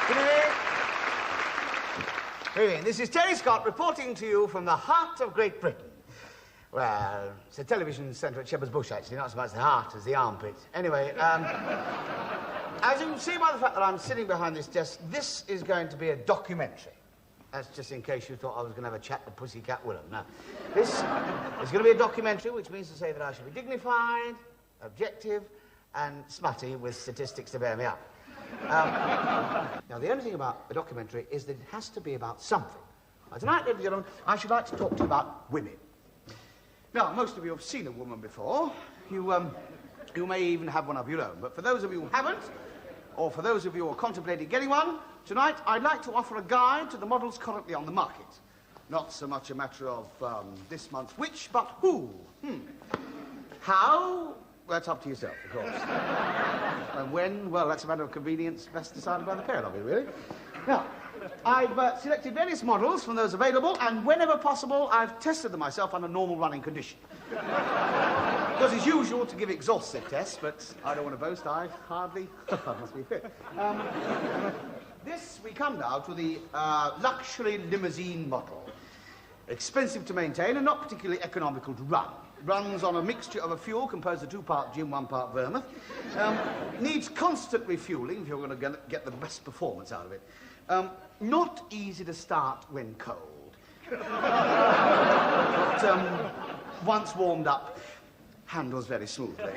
Good evening. Good evening. This is Terry Scott reporting to you from the heart of Great Britain. Well, it's a television centre at Shepherd's Bush, actually, not so much the heart as the armpit. Anyway, as you can see by the fact that I'm sitting behind this desk, this is going to be a documentary. That's just in case you thought I was going to have a chat with Pussycat Willem. No. This is going to be a documentary, which means to say that I shall be dignified, objective, and smutty with statistics to bear me up. Now, the only thing about a documentary is that it has to be about something. Now, tonight, ladies and gentlemen, I should like to talk to you about women. Now, most of you have seen a woman before. You may even have one of your own. But for those of you who haven't, or for those of you who are contemplating getting one, tonight I'd like to offer a guide to the models currently on the market. Not so much a matter of this month's which, but who. How? Well, that's up to yourself, of course. And when? Well, that's a matter of convenience, best decided by the pair of you, really. Now, I've selected various models from those available, and whenever possible, I've tested them myself under normal running condition. Because it's usual to give exhaustive tests, but I don't want to boast, I hardly... must be fit. This, we come now to the luxury limousine model. Expensive to maintain and not particularly economical to run. It runs on a mixture of a fuel composed of 2 part gin, 1 part vermouth. Needs constant refuelling if you're going to get the best performance out of it. Not easy to start when cold. But once warmed up, handles very smoothly.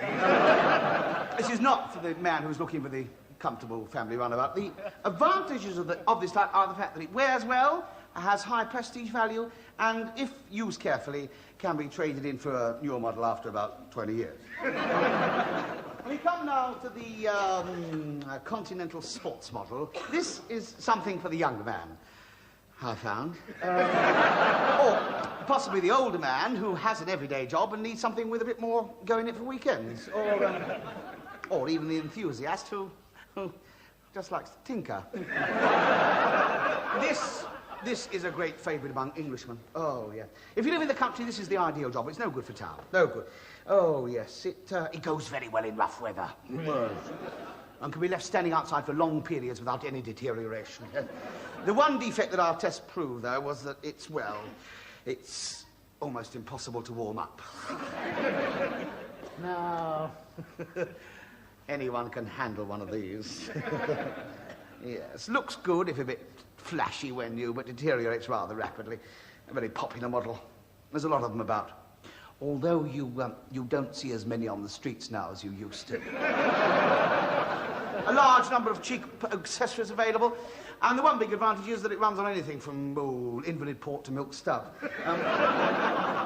This is not for the man who's looking for the comfortable family runabout. The advantages of this type are the fact that it wears well, has high prestige value, and if used carefully, can be traded in for a newer model after about 20 years. We come now to the Continental Sports model. This is something for the younger man, I found. Or possibly the older man who has an everyday job and needs something with a bit more going in for weekends. Or even the enthusiast who just likes to tinker. This is a great favourite among Englishmen. Oh, yeah. If you live in the country, this is the ideal job. It's no good for town. No good. Oh, yes. It goes very well in rough weather. And can be left standing outside for long periods without any deterioration. The one defect that our test proved, though, was that it's almost impossible to warm up. No. Anyone can handle one of these. Yes, looks good if a bit flashy when new, but deteriorates rather rapidly. A very popular model. There's a lot of them about. Although you don't see as many on the streets now as you used to. A large number of cheap accessories available, and the one big advantage is that it runs on anything from invalid port to milk stub.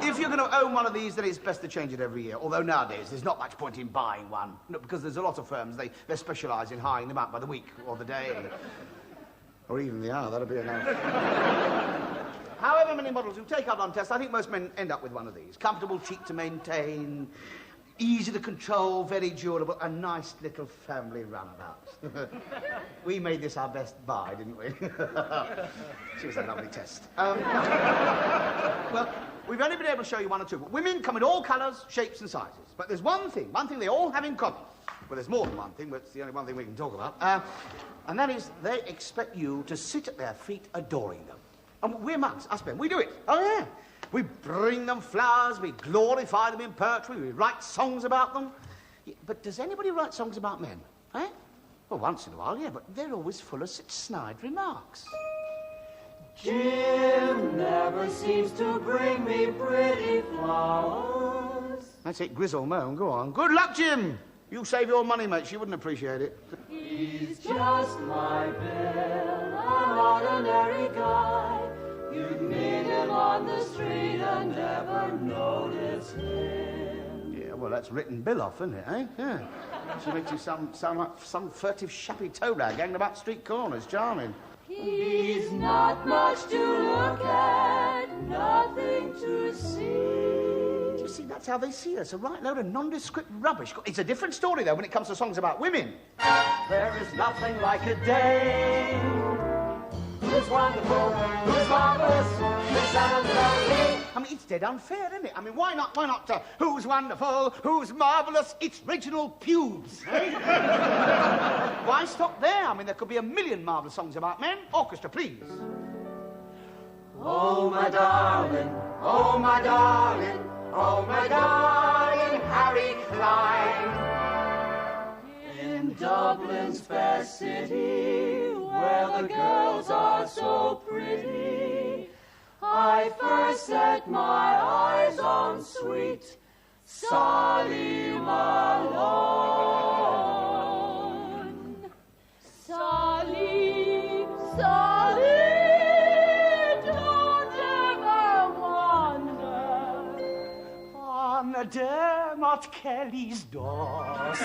If you're going to own one of these, then it's best to change it every year. Although nowadays there's not much point in buying one, because there's a lot of firms they specialise in hiring them out by the week or the day, or even the hour. That'll be enough. However many models you take out on test, I think most men end up with one of these. Comfortable, cheap to maintain, easy to control, very durable, a nice little family runabout. We made this our best buy, didn't we? She was a lovely test. Well, we've only been able to show you one or two, but women come in all colours, shapes and sizes. But there's one thing they all have in common. Well, there's more than one thing, but it's the only one thing we can talk about. And that is they expect you to sit at their feet adoring them. And we're monks, us men, we do it. Oh, yeah. We bring them flowers, we glorify them in poetry, we write songs about them. Yeah, but does anybody write songs about men, eh? Well, once in a while, yeah, but they're always full of such snide remarks. Jim never seems to bring me pretty flowers. That's it, Grizzle moan, go on. Good luck, Jim! You save your money, mate, she wouldn't appreciate it. He's just my Bill, an ordinary guy. You'd meet him on the street and never notice him. Yeah, well, that's written Bill off, isn't it, eh? Yeah. She makes you sound like some furtive, shappy toe rag hanging about street corners. Charming. He's not much to look at, nothing to see. You see, that's how they see us, a right load of nondescript rubbish. It's a different story, though, when it comes to songs about women. There is nothing like a dame Who's wonderful? Who's marvelous? Miss Annabelle Lee. I mean, it's dead unfair, isn't it? I mean, why not, who's wonderful, who's marvellous, it's Reginald Pubes, eh? Why stop there? I mean, there could be a million marvellous songs about men. Orchestra, please. Oh, my darling, oh, my darling, oh, my darling Harry Klein. In Dublin's fair city, where the girls are so pretty, I first set my eyes on sweet Sally Malone. Sally, Sally, don't ever wonder On Dermot Kelly's doors,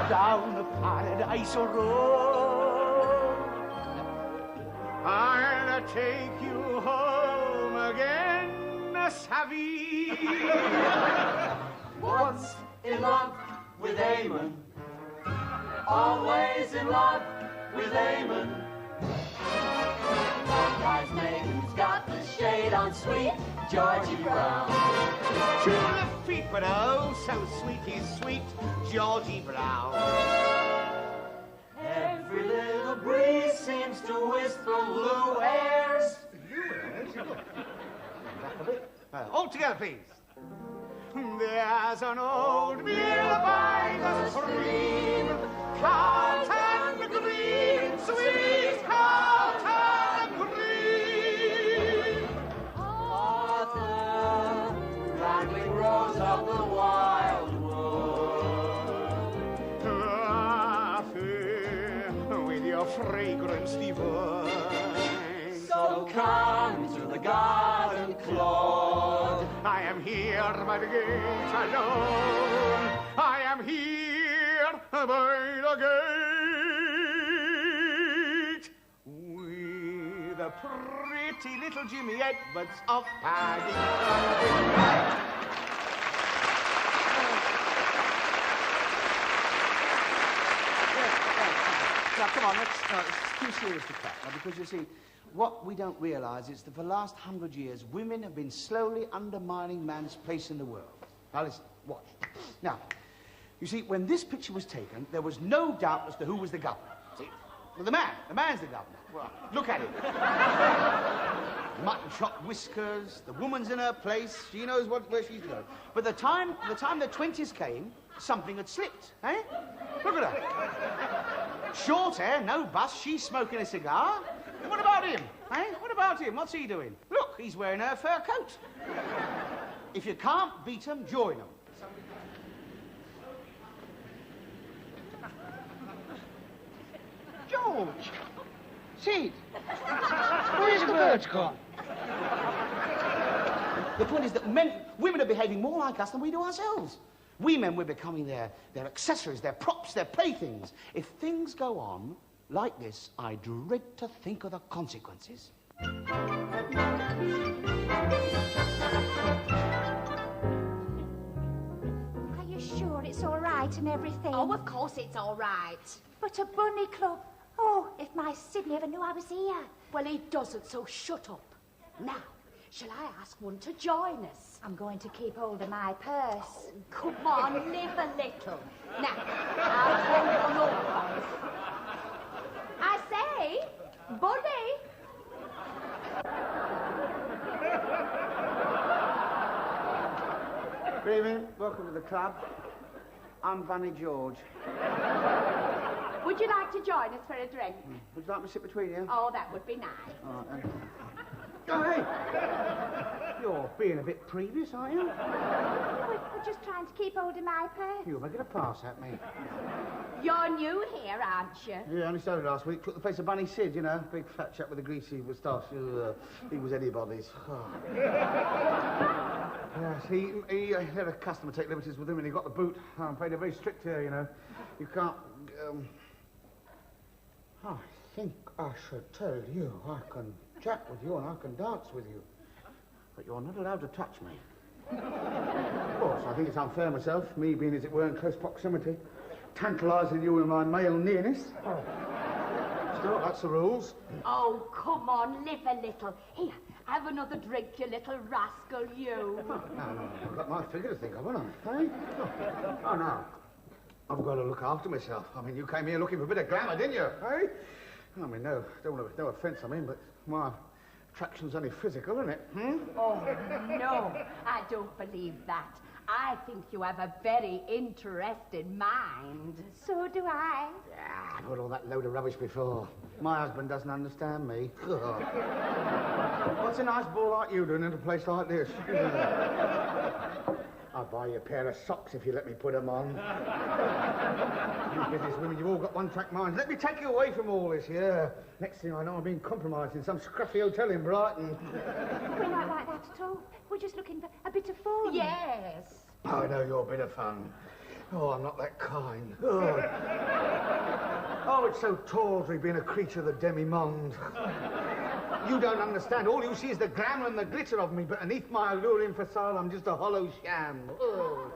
down the Paradise Road, I'll take you home again, Savvy. once in love with Eamon, always in love with Eamon. Guy's name who's got the shade on sweet Georgie Brown. Tulip feet, but oh, so sweet is sweet Georgie Brown. Every little breeze seems to whisper blue airs. All together, please. There's an old mill by the stream, Carlton Green, sweet Carlton Green. Arthur, rambling rose of the wildwood. Arthur, with your fragrance divine. So come to the garden, Claude. I am here by the gate alone. I am here by the gate with the pretty little Jimmy Edwards of Paddington. Now, come on, it's too serious to cut, now, because you see, what we don't realise is that for the last 100 years, women have been slowly undermining man's place in the world. Now, listen, watch. Now, you see, when this picture was taken, there was no doubt as to who was the governor. See? Well, the man's the governor. Well, look at him. Mutton chop whiskers, the woman's in her place, she knows where she's going. But the time the 20s came, something had slipped, eh? Look at her. Short hair, no bust, she's smoking a cigar. What about him, eh? What about him? What's he doing? Look, he's wearing her fur coat. If you can't beat them, join them. George! Sid! Where's the birds gone? The point is that women are behaving more like us than we do ourselves. We men, we're becoming their accessories, their props, their playthings. If things go on like this, I dread to think of the consequences. Are you sure it's all right and everything? Oh, of course it's all right. But a bunny club. Oh, if my Sydney ever knew I was here. Well, he doesn't, so shut up. Now, shall I ask one to join us? I'm going to keep hold of my purse. Come on, live a little. Now, I'll hold one over. I say, Bunny. Good evening, welcome to the club. I'm Bunny George. Would you like to join us for a drink? Would you like me to sit between you? Oh, that would be nice. All right, then. Oh, hey! You're being a bit previous, aren't you? We're just trying to keep hold of my purse. You're making a pass at me. You're new here, aren't you? Yeah, only started last week. Took the place of Bunny Sid, you know. Big fat chap with a greasy moustache. He was anybody's. Oh. Yes, he had a customer take liberties with him and he got the boot. I'm afraid they're very strict here, you know. You can't... I think I should tell you I can chat with you and I can dance with you. But you're not allowed to touch me. Of course, I think it's unfair myself, me being, as it were, in close proximity, tantalising you with my male nearness. Oh. No, that's the rules. Oh, come on, live a little. Here, have another drink, you little rascal, you. No, I've got my figure to think of, haven't I? Hey? Oh, no. I've got to look after myself. I mean, you came here looking for a bit of glamour, didn't you? Hey? I mean, no offence, I mean, but my attraction's only physical, isn't it? Hmm? Oh, no, I don't believe that. I think you have a very interested mind. So do I. Yeah, I've heard all that load of rubbish before. My husband doesn't understand me. What's a nice boy like you doing in a place like this? I'll buy you a pair of socks if you let me put them on. You business women, you've all got one-track minds. Let me take you away from all this, yeah. Next thing I know, I'm being compromised in some scruffy hotel in Brighton. We're not like that at all. We're just looking for a bit of fun. Yes. I know you're a bit of fun. Oh, I'm not that kind. Oh, it's so tawdry being a creature of the demi-monde. You don't understand. All you see is the glamour and the glitter of me, but beneath my alluring facade, I'm just a hollow sham. Oh.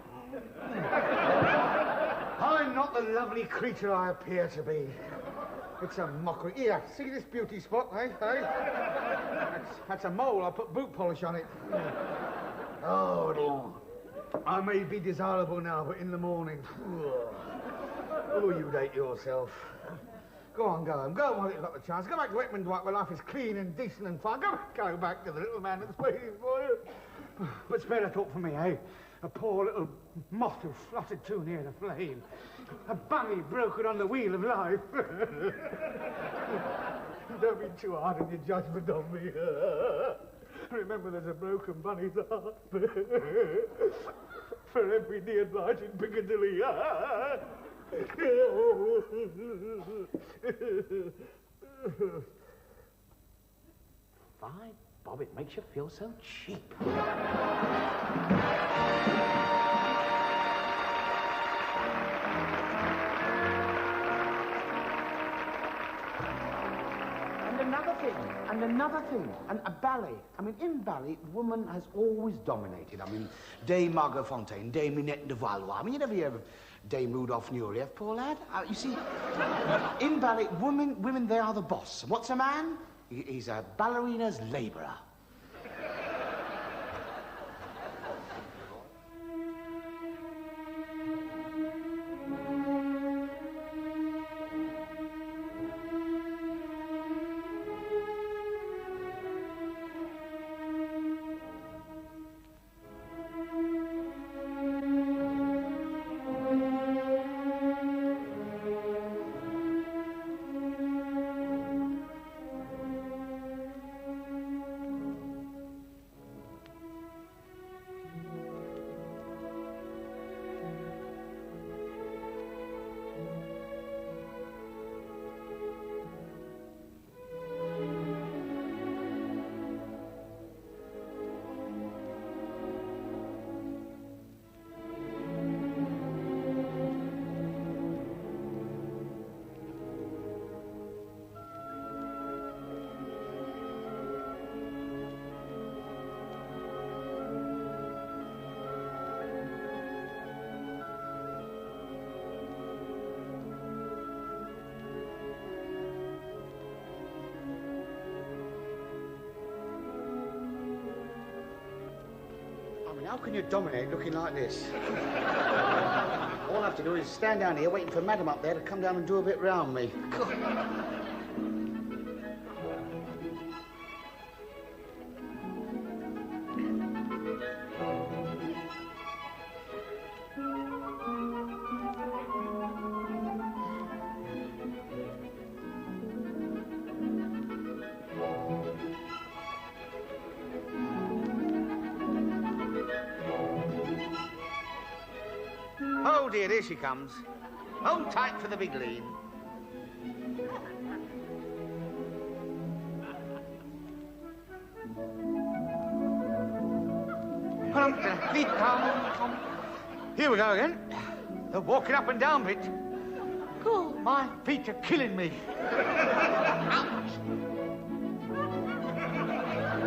I'm not the lovely creature I appear to be. It's a mockery. Here, see this beauty spot, eh? That's a mole. I put boot polish on it. Oh, no. I may be desirable now, but in the morning... Oh, you'd hate yourself. Go on, go home. Go while you've got the chance. Go back to Whitman Dwight where life is clean and decent and fine. Go back to the little man that's waiting for you. But spare a thought for me, eh? A poor little moth who fluttered too near the flame. A bunny broken on the wheel of life. Don't be too hard in your judgment on me. Remember, there's a broken bunny's heart for every near night in Piccadilly. Fine, Bob, it makes you feel so cheap. And another thing, and a ballet. I mean, in ballet, woman has always dominated. I mean, Dame Margot Fontaine, Dame Minette de Valois. I mean, you never hear of Dame Rudolph Nureyev, poor lad. You see, in ballet, women, they are the boss. And what's a man? He's a ballerina's labourer. How can you dominate looking like this? All I have to do is stand down here waiting for Madam up there to come down and do a bit round me. God. Oh dear, here she comes. Hold tight for the big lean. Here we go again. The walking up and down bit. Oh, my feet are killing me. Ouch.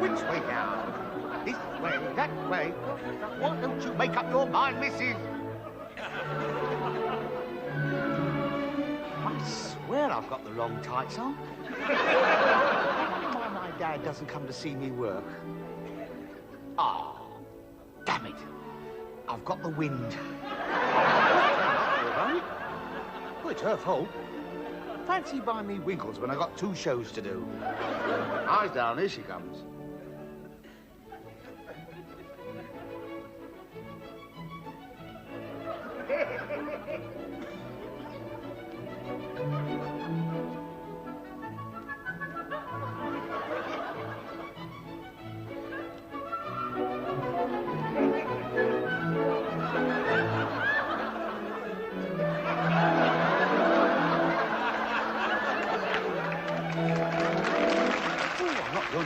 Which way now? This way, that way. Why don't you make up your mind, missus? I swear I've I've got the wrong tights on. Why my dad doesn't come to see me work? Oh, damn it. I've got the wind. Right? Well, it's her fault. Fancy buying me winkles when I got 2 shows to do. Eyes down, here she comes.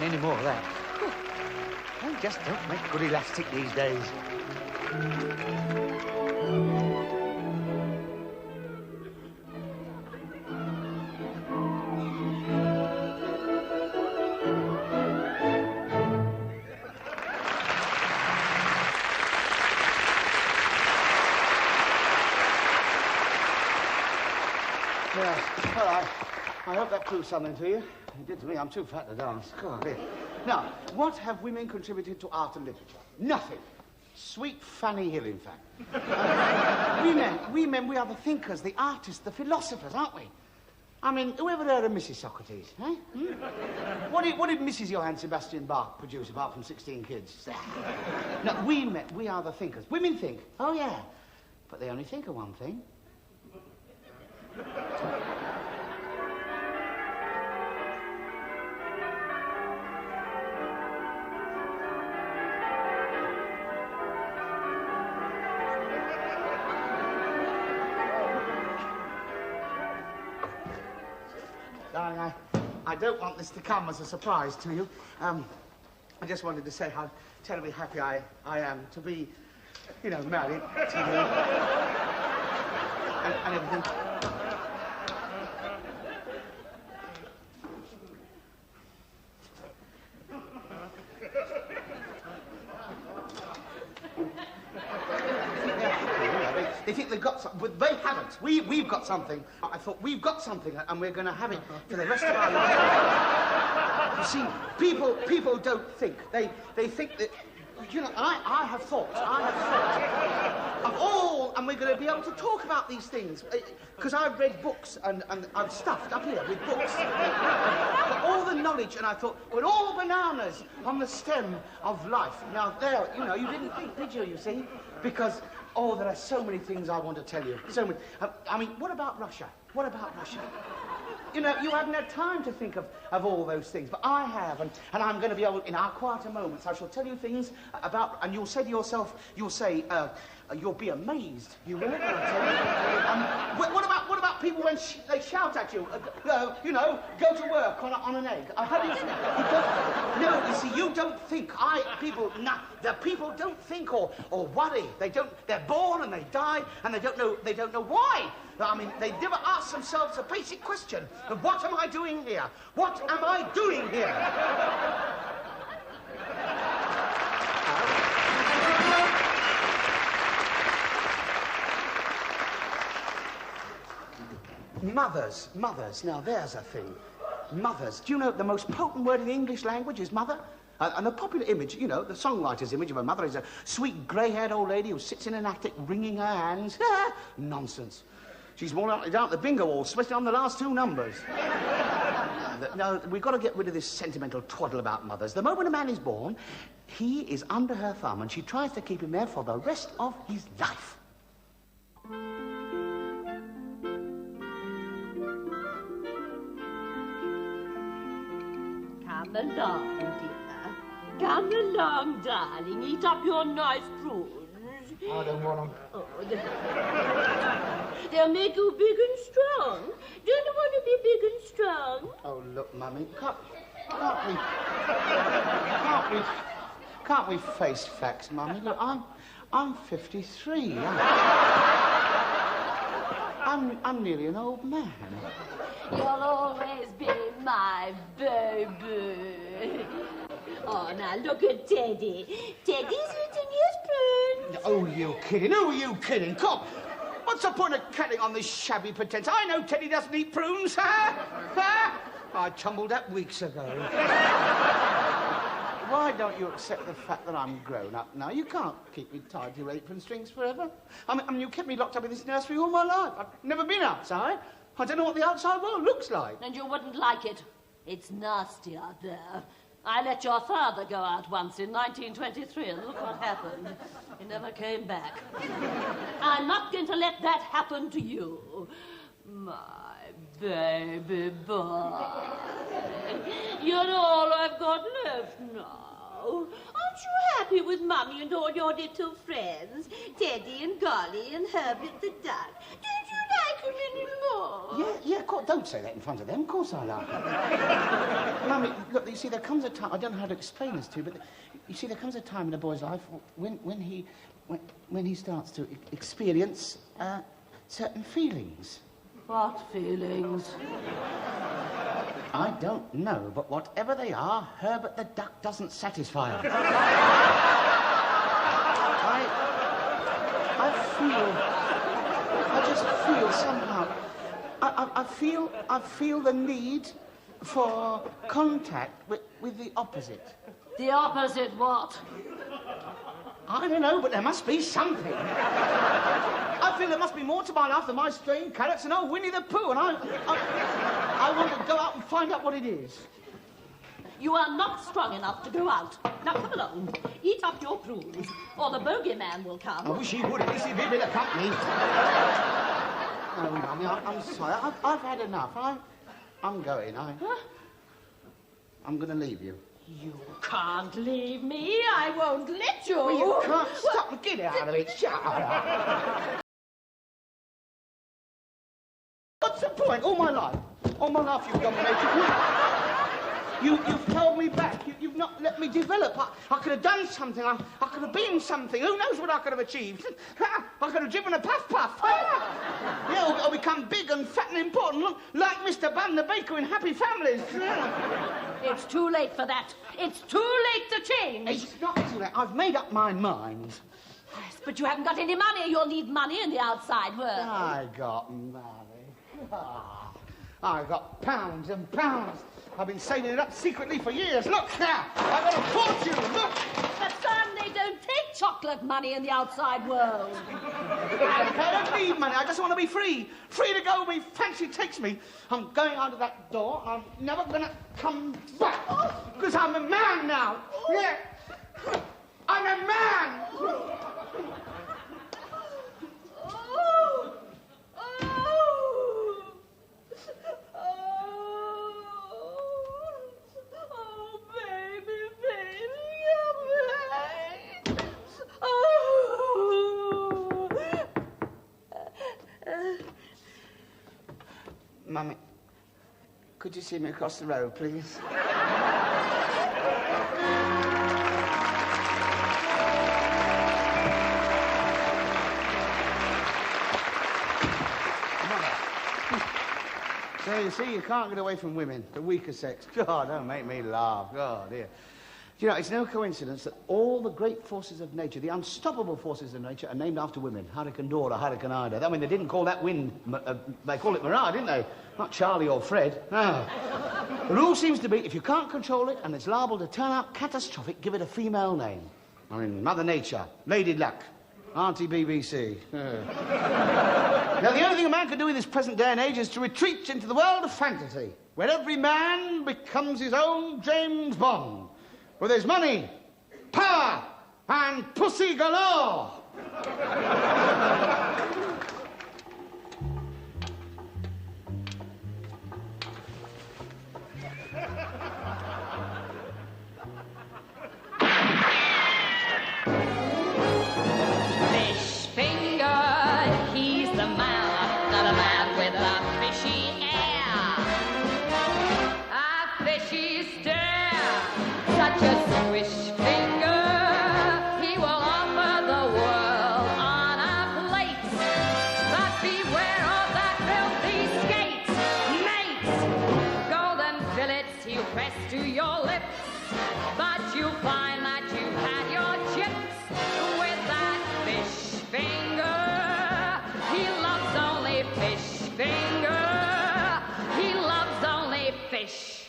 Any more of that. They just don't make good elastic these days. Yeah, well, I hope that proves something to you. It did to me. I'm too fat to dance. God, dear. Now, what have women contributed to art and literature? Nothing. Sweet Fanny Hill, in fact. We men, we are the thinkers, the artists, the philosophers, aren't we? I mean, whoever heard of Mrs. Socrates, eh? What did Mrs. Johann Sebastian Bach produce, apart from 16 kids? No, we men, we are the thinkers. Women think, oh, yeah, but they only think of one thing. Darling, I don't want this to come as a surprise to you. I just wanted to say how terribly happy I am to be, you know, married to you. And everything. They think they've got something, but they haven't. We've got something. I thought, we've got something, and we're going to have it for the rest of our lives. You see, people don't think. They think that, you know, I have thought of all, and we're going to be able to talk about these things. Because I've read books, and I'm stuffed up here with books. But all the knowledge, and I thought, we're all bananas on the stem of life. Now, there, you know, you didn't think, did you see? Because... oh, there are so many things I want to tell you. So many. I mean, what about Russia? What about Russia? You know, you haven't had time to think of all those things, but I have, and I'm going to be able, in our quieter moments, I shall tell you things about, and you'll say to yourself, you'll be amazed. You will. What about people when they shout at you? You know, go to work on an egg. How do you think? No, you see, you don't think. The people don't think or worry. They don't. They're born and they die and they don't know why. I mean, they never ask themselves a basic question of what am I doing here? What am I doing here? Mothers. Now, there's a thing. Mothers. Do you know the most potent word in the English language is mother? And the popular image, you know, the songwriter's image of a mother is a sweet, grey-haired old lady who sits in an attic wringing her hands. Nonsense. She's more likely down at the bingo hall, especially on the last 2 numbers. No, we've got to get rid of this sentimental twaddle about mothers. The moment a man is born, he is under her thumb, and she tries to keep him there for the rest of his life. Come along, dear. Come along, darling. Eat up your nice prunes. I don't want them. Oh, they'll make you big and strong. Don't you want to be big and strong? Oh, look, Mummy, can't we face facts, Mummy? Look, I'm 53. I'm nearly an old man. You'll always be my baby. Oh, now look at Teddy. Teddy's eating his prunes. Oh, you kidding? Who are you kidding? Come. What's the point of carrying on this shabby pretense? I know Teddy doesn't eat prunes. I tumbled up weeks ago. Why don't you accept the fact that I'm grown up now? You can't keep me tied to your apron strings forever. I mean, you kept me locked up in this nursery all my life. I've never been outside. I don't know what the outside world looks like. And you wouldn't like it. It's nasty out there. I let your father go out once in 1923, and look what happened. He never came back. I'm not going to let that happen to you. My baby boy. You're all I've got left now. Aren't you happy with Mummy and all your little friends? Teddy and Golly and Herbert the Duck. Don't you like them anymore? Yeah, don't say that in front of them. Of course I like them. Mummy, look, you see, there comes a time, I don't know how to explain this to you, but you see, there comes a time in a boy's life when he starts to experience certain feelings. What feelings? I don't know, but whatever they are, Herbert the Duck doesn't satisfy her. I just feel somehow, I feel the need for contact with the opposite. The opposite what? I don't know, but there must be something. I feel there must be more to my life than my string carrots and old Winnie the Pooh, and I want to go out and find out what it is. You are not strong enough to go out. Now come along, eat up your prunes, or the bogeyman will come. I wish he would, at least he'd be a bit of company. Oh, Mummy, I'm sorry, I've had enough. I'm going, I'm going to leave you. You can't leave me. I won't let you. Well, you can't stop. Get out of it. Shut up. What's the point? All my life you've dominated me. You've held me back. You've not let me develop. I could have done something. I could have been something. Who knows what I could have achieved? I could have driven a puff-puff. Yeah, or become big and fat and important, like Mr. Bun the baker in Happy Families. It's too late for that. It's too late to change. It's not too late. I've made up my mind. Yes, but you haven't got any money. You'll need money in the outside world. I got money. I got pounds and pounds. I've been saving it up secretly for years. Look now, I've got a fortune. Look. But son, they don't take chocolate money in the outside world. I don't need money. I just want to be free. Free to go where fancy takes me. I'm going out of that door. I'm never going to come back. Because I'm a man now. Yeah. I'm a man. Mummy, could you see me across the road, please? So you see, you can't get away from women, the weaker sex. God, don't make me laugh. God, dear. You know, it's no coincidence that all the great forces of nature, the unstoppable forces of nature, are named after women. Hurricane Dora, Hurricane Ida. I mean, they didn't call that wind, they called it Maria, didn't they? Not Charlie or Fred. No. The rule seems to be, if you can't control it and it's liable to turn out catastrophic, give it a female name. I mean, Mother Nature, Lady Luck, Auntie BBC. Now, the only thing a man can do in this present day and age is to retreat into the world of fantasy, where every man becomes his own James Bond. Where there's money, power, and pussy galore. Fish finger, he's the man, not a man with a fishy air. A fishy stare, such a swish finger, he will offer the world on a plate. But beware of that filthy skate, mates. Golden fillets you press to your lips, but you find that you've had your chips with that fish finger. He loves fish.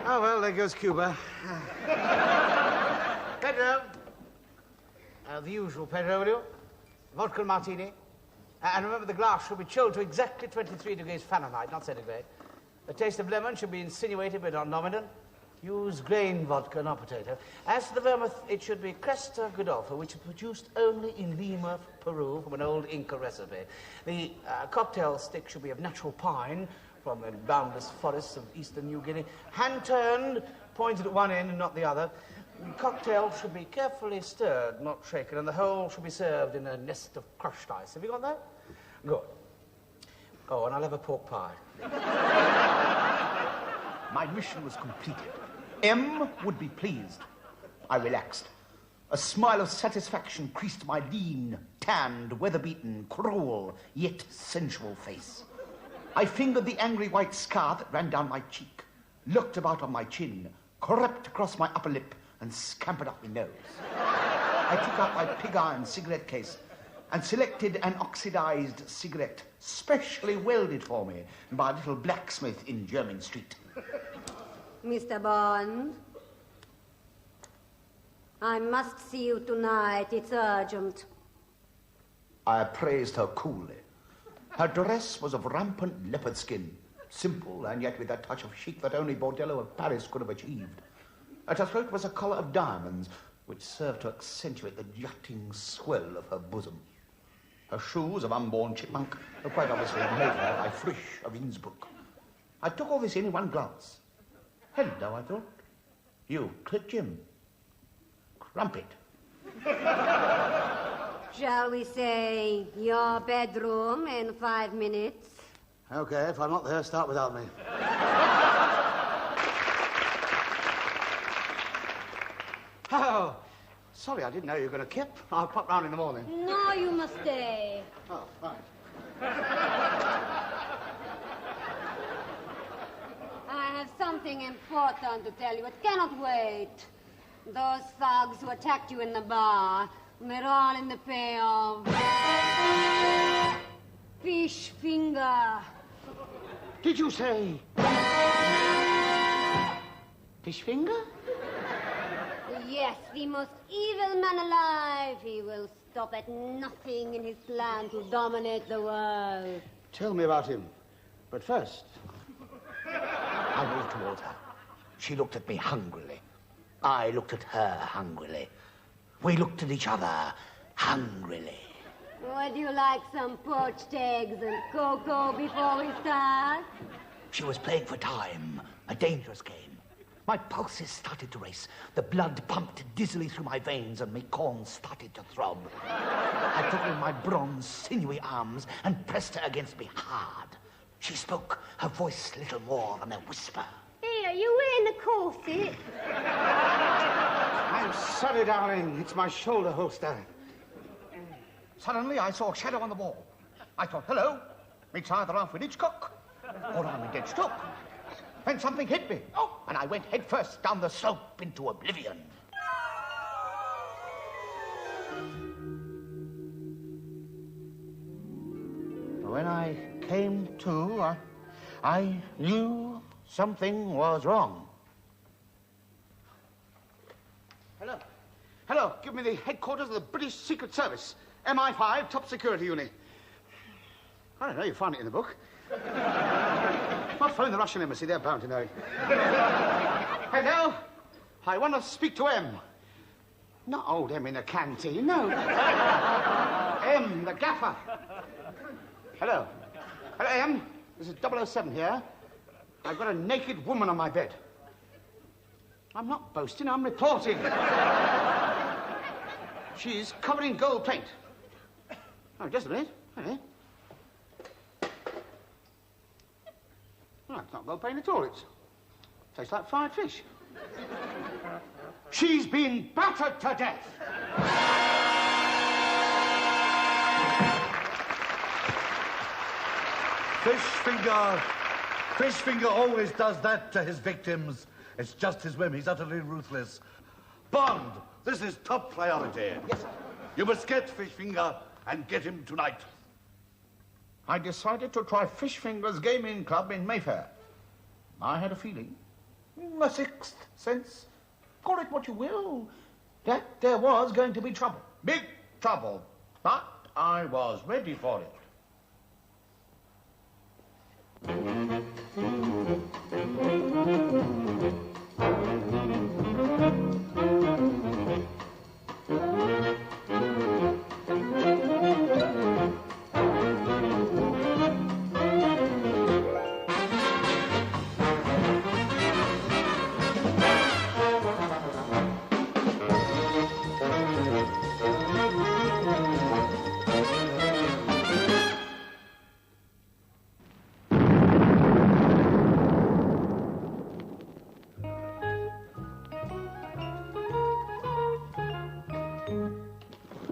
Oh, well, there goes Cuba. Pedro. The usual, Pedro, will you? Vodka and martini. And remember, the glass should be chilled to exactly 23 degrees Fahrenheit, not centigrade. The taste of lemon should be insinuated but not nominal. Use grain vodka, not potato. As to the vermouth, it should be Cresta Godolpho, which is produced only in Lima, Peru, from an old Inca recipe. The cocktail stick should be of natural pine, from the boundless forests of eastern New Guinea, hand-turned, pointed at one end and not the other. The cocktail should be carefully stirred, not shaken, and the whole should be served in a nest of crushed ice. Have you got that? Good. Oh, and I'll have a pork pie. My mission was completed. M would be pleased. I relaxed. A smile of satisfaction creased my lean, tanned, weather-beaten, cruel, yet sensual face. I fingered the angry white scar that ran down my cheek, looked about on my chin, crept across my upper lip, and scampered up my nose. I took out my pig-iron cigarette case and selected an oxidized cigarette, specially welded for me by a little blacksmith in Jermyn Street. Mr. Bond, I must see you tonight. It's urgent. I appraised her coolly. Her dress was of rampant leopard skin, simple and yet with that touch of chic that only Bordello of Paris could have achieved. At her throat was a collar of diamonds, which served to accentuate the jutting swell of her bosom. Her shoes of unborn chipmunk were quite obviously made for her by Frisch of Innsbruck. I took all this in one glance. Hello, I thought. Euclid Jim. Crumpet. Shall we say your bedroom in 5 minutes? Okay, if I'm not there, start without me. Oh, sorry, I didn't know you were going to kip. I'll pop round in the morning. No, you must stay. Oh, right. I have something important to tell you. It cannot wait. Those thugs who attacked you in the bar, they're all in the pay of Fish Finger. Did you say Fish Finger? Yes, the most evil man alive. He will stop at nothing in his plan to dominate the world. Tell me about him. But first... I moved towards her. She looked at me hungrily. I looked at her hungrily. We looked at each other hungrily. Would you like some poached eggs and cocoa before we start? She was playing for time, a dangerous game. My pulses started to race. The blood pumped dizzily through my veins and my corns started to throb. I took her in my bronze, sinewy arms and pressed her against me hard. She spoke, her voice little more than a whisper. Here, you wearing the coat it. I'm sorry, darling. It's my shoulder holster. Suddenly, I saw a shadow on the wall. I thought, hello, it's either Alfred Hitchcock or I'm in dead stroke. Then something hit me. Oh, and I went headfirst down the slope into oblivion. When I came to, I knew something was wrong. Hello. Hello, give me the headquarters of the British Secret Service. MI5, top security unit. I don't know, you found it in the book. I'll phone the Russian embassy, they're bound to know it. Hello? I want to speak to M. Not old M in the canteen, no. M, the gaffer. Hello. Hello, M. This is 007 here. I've got a naked woman on my bed. I'm not boasting, I'm reporting. She's covered in gold paint. Oh, just a minute. Hey. Oh, it's not gold paint at all. It tastes like fried fish. She's been battered to death. Fishfinger always does that to his victims. It's just his whim. He's utterly ruthless. Bond, this is top priority. Yes, sir. You must get Fishfinger and get him tonight. I decided to try Fishfinger's Gaming Club in Mayfair. I had a feeling, a sixth sense, call it what you will, that there was going to be trouble. Big trouble. But I was ready for it.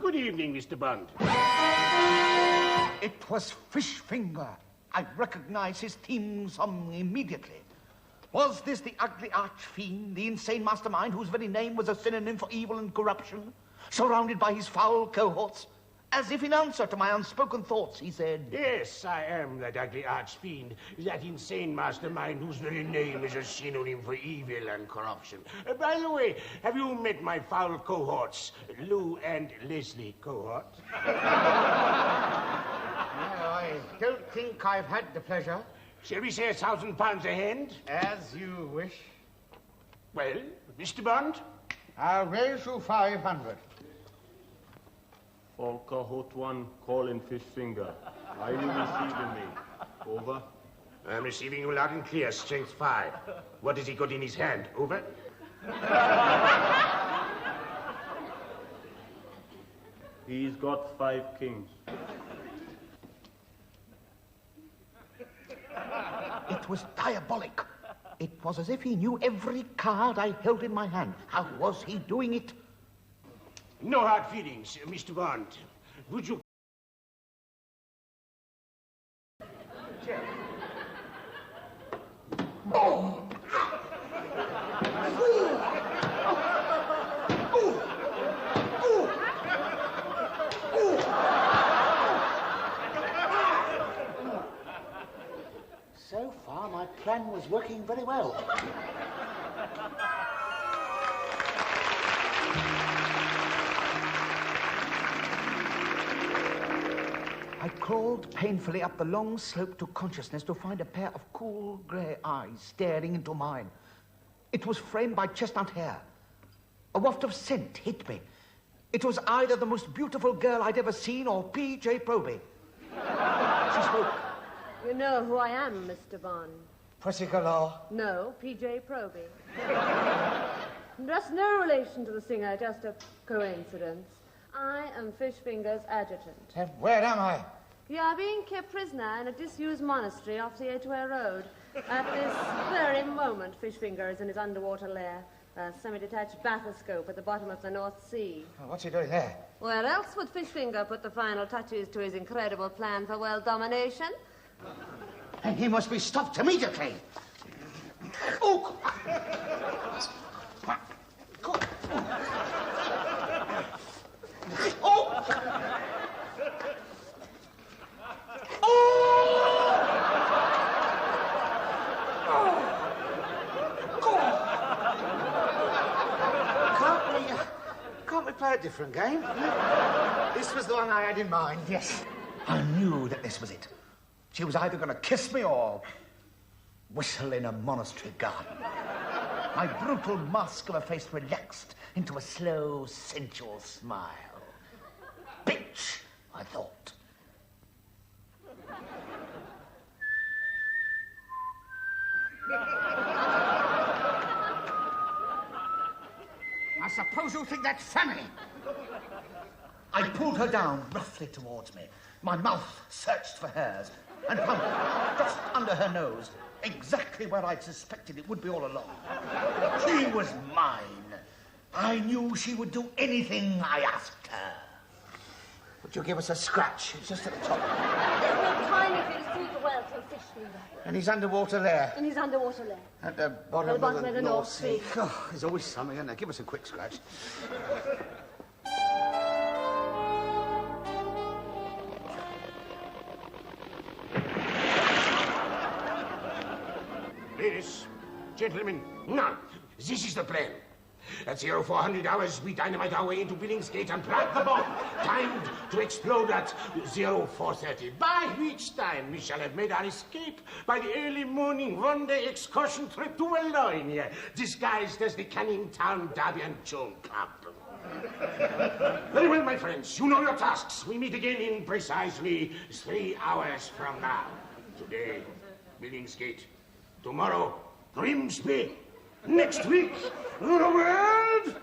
Good evening, Mr. Bond. It was Fishfinger. I recognized his theme song immediately. Was this the ugly arch-fiend, the insane mastermind whose very name was a synonym for evil and corruption, surrounded by his foul cohorts? As if in answer to my unspoken thoughts, he said, Yes, I am that ugly archfiend, that insane mastermind whose very name is a synonym for evil and corruption. By the way, have you met my foul cohorts, Lou and Leslie cohort? No, I don't think I've had the pleasure. Shall we say £1,000 a hand? As you wish. Well, Mr. Bond? I'll raise you 500. For cohort 1, call in Fishfinger. Are you receiving me? Over. I'm receiving you loud and clear, strength 5. What has he got in his hand? Over. He's got 5 kings. It was diabolic. It was as if he knew every card I held in my hand. How was he doing it? No hard feelings, Mr. Bond. Would you... Oh! So far, my plan was working very well. I crawled painfully up the long slope to consciousness to find a pair of cool grey eyes staring into mine. It was framed by chestnut hair. A waft of scent hit me. It was either the most beautiful girl I'd ever seen or P.J. Proby. She spoke. You know who I am, Mr. Bond. Pressica Law. No, P.J. Proby. Just no relation to the singer, just a coincidence. I am Fishfinger's adjutant. Where am I? You are being kept prisoner in a disused monastery off the Edgware Road. At this very moment, Fishfinger is in his underwater lair, a semi-detached bathoscope at the bottom of the North Sea. Oh, what's he doing there? Where else would Fishfinger put the final touches to his incredible plan for world domination? And he must be stopped immediately. Oh! Oh! Can't we play a different game? This was the one I had in mind, yes. I knew that this was it. She was either going to kiss me or whistle in a monastery garden. My brutal mask of a face relaxed into a slow, sensual smile. Bitch, I thought. I suppose you think that's funny. I pulled her down roughly towards me. My mouth searched for hers and found it just under her nose, exactly where I'd suspected it would be all along. She was mine. I knew she would do anything I asked her. Would you give us a scratch? It's just at the top. It will kindly be through the well to Fishfinger. And he's underwater there. In his underwater lair. At the bottom, of the North Sea. Oh, there's always something, isn't there? Give us a quick scratch. Ladies, gentlemen, now, this is the plan. At 0400 hours, we dynamite our way into Billingsgate and plant the bomb, timed to explode at 0430. By which time we shall have made our escape by the early morning one-day excursion trip to Wallonia, disguised as the Canning Town Derby and Joan Club. Very well, my friends, you know your tasks. We meet again in precisely 3 hours from now. Today, Billingsgate. Tomorrow, Grimsby. Next week, the world.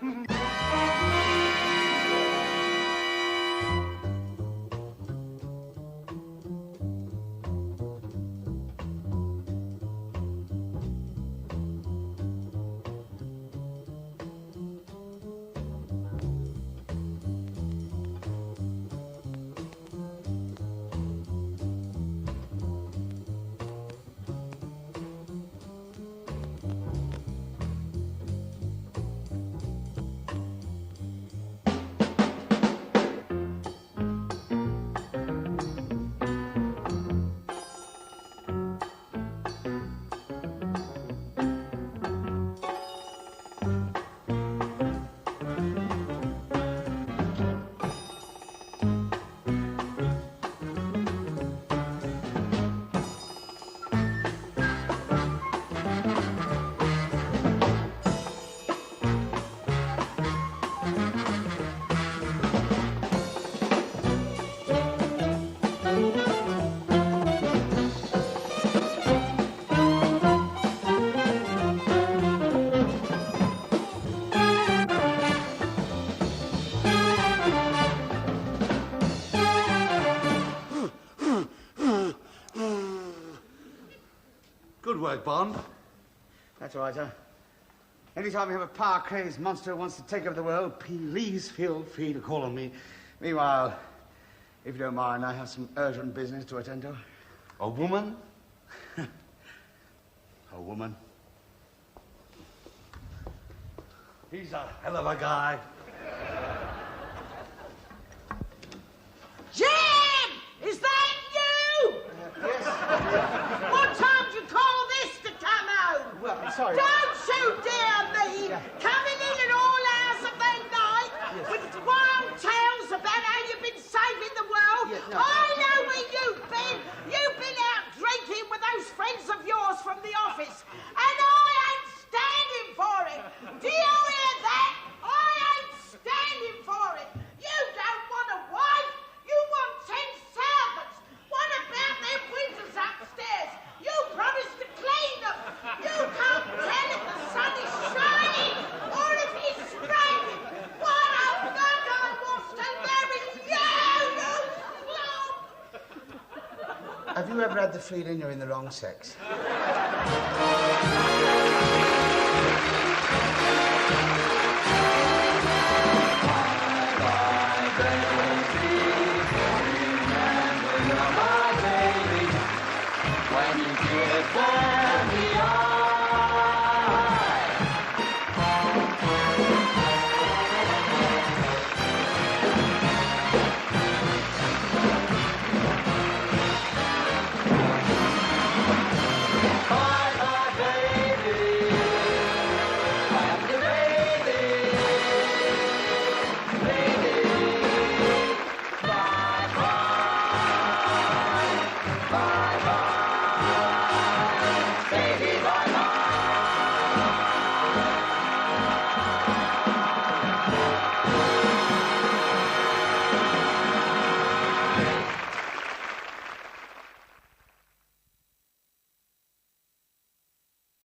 Good work, Bond. That's all right, sir. Anytime you have a power-crazed monster who wants to take over the world, please feel free to call on me. Meanwhile, if you don't mind, I have some urgent business to attend to. A woman? A woman? He's a hell of a guy. Jim! Is that you? Yes. What time do you call this to come home? Well, I'm sorry. Don't you dare me! Yeah. Coming in at all hours of the night Yes. with wild tales about how you've been saving the world. Yeah, no. I know where you've been. You've been out drinking with those friends of yours from the office. And I ain't standing for it. Do you hear that? I ain't standing for it. You don't want a wife. You want 10 servants. What about them windows upstairs? You promised to clean them. You can't tell if the sun is shining or if it's raining. What a bug I was to marry you, you slob! Have you ever had the feeling you're in the wrong sex? Bye.